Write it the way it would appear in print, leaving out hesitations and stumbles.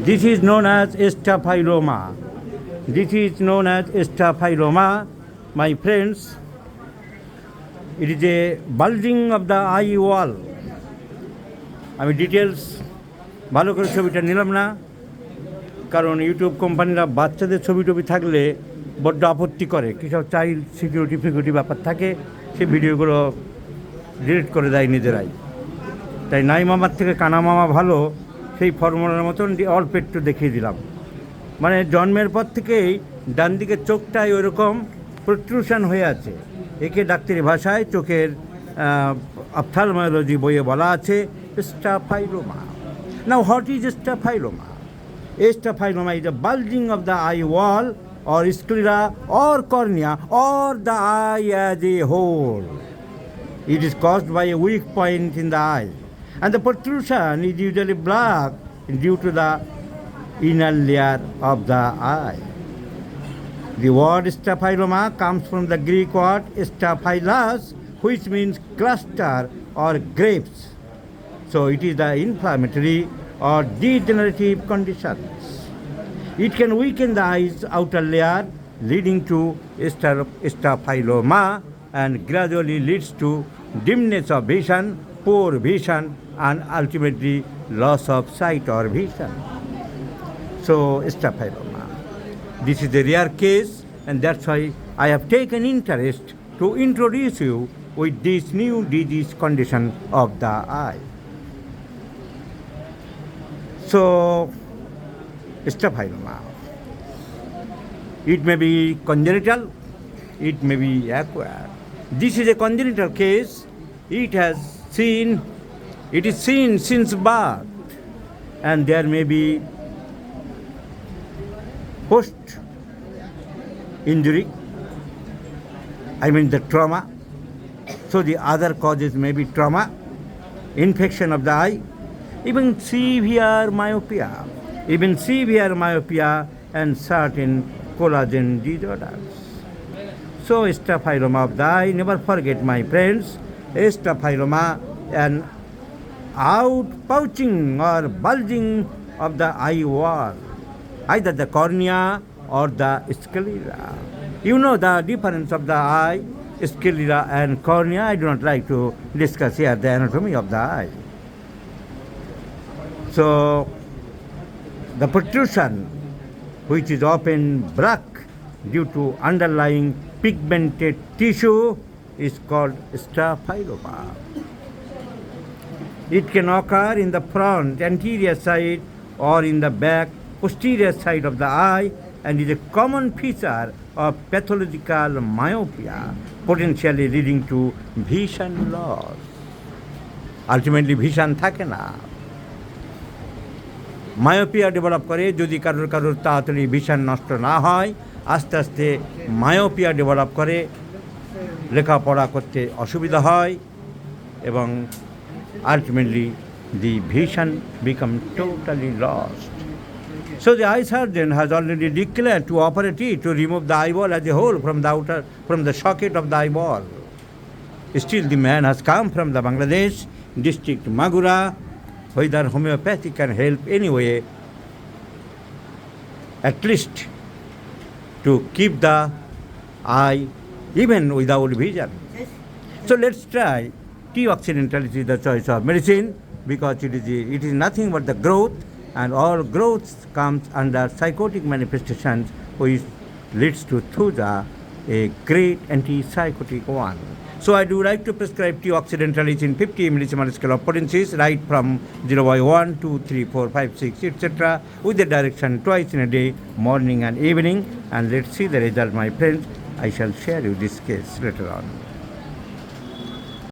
This is known as staphyloma. This is known as staphyloma. My friends, it is a bulging of the eye wall. আমি details ভালো করে ছবিটা নিলাম না, কারণ ইউটিউব কোম্পানিরা বাচ্চাদের ছবি টবি থাকলে বড্ড আপত্তি করে, কিসব চাইল্ড সিকিউরিটি ব্যাপার থাকে, সেই ভিডিওগুলো ডিলিট করে দেয় নিজেরাই। তাই নাই মামার থেকে কানা মামা ভালো, সেই ফর্মুলার মতন অল্প একটু দেখিয়ে দিলাম। মানে জন্মের পর থেকেই ডান দিকের চোখটাই ওইরকম প্রট্রুশন হয়ে আছে। একে ডাক্তারি ভাষায় চোখের অপথ্যালমোলজি বইয়ে বলা আছে staphyloma. Now what is staphyloma? Staphyloma is a bulging of the eye wall or sclera or cornea or the eye as a whole. It is caused by a weak point in the eye, and the protrusion is usually black due to the inner layer of the eye. The word staphyloma comes from the Greek word staphylos, which means cluster or grapes. So it is the inflammatory or degenerative conditions. It can weaken the eye's outer layer, leading to staphyloma, and gradually leads to dimness of vision, poor vision, and ultimately loss of sight or vision. So staphyloma. This is a rare case, and that's why I have taken interest to introduce you with this new disease condition of the eye. So, staphyloma. It may be congenital, it may be acquired. This is a congenital case. It is seen since birth, and there may be post-injury, the trauma. So the other causes may be trauma, infection of the eye, even severe myopia and certain collagen disorders. So staphyloma of the eye, never forget my friends, staphyloma, an outpouching or bulging of the eye wall, either the cornea or the sclera. You know the difference of the eye, sclera and cornea. I do not like to discuss here the anatomy of the eye. So the protrusion, which is often black due to underlying pigmented tissue, is called staphyloma. It can occur in the front anterior side or in the back posterior side of the eye, and is a common feature of pathological myopia, potentially leading to vision loss. Ultimately vision থাকে না, myopia develop করে। যদি কারোর তাড়াতাড়ি vision নষ্ট না হয়, আস্তে আস্তে মায়োপিয়া ডেভেলপ করে, লেখাপড়া করতে অসুবিধা হয়, এবং ultimately the vision become totally lost. So the eye surgeon has already declared to operate it to remove the eyeball as a whole from the socket of the eyeball. Still the man has come from the Bangladesh district Magura. Whether homeopathy can help anyway, at least to keep the eye even without vision. So let's try T-occidental is the choice of medicine, because it is nothing but the growth, and all growth comes under psychotic manifestations, which leads to thuja, a great antipsychotic one. So I do like to prescribe T-occidental in 50 millisiemens scale of potencies, right from 0 by 1, 2, 3, 4, 5, 6, etc. with the direction twice in a day, morning and evening. And let's see the result, my friends. I shall share you this case later on.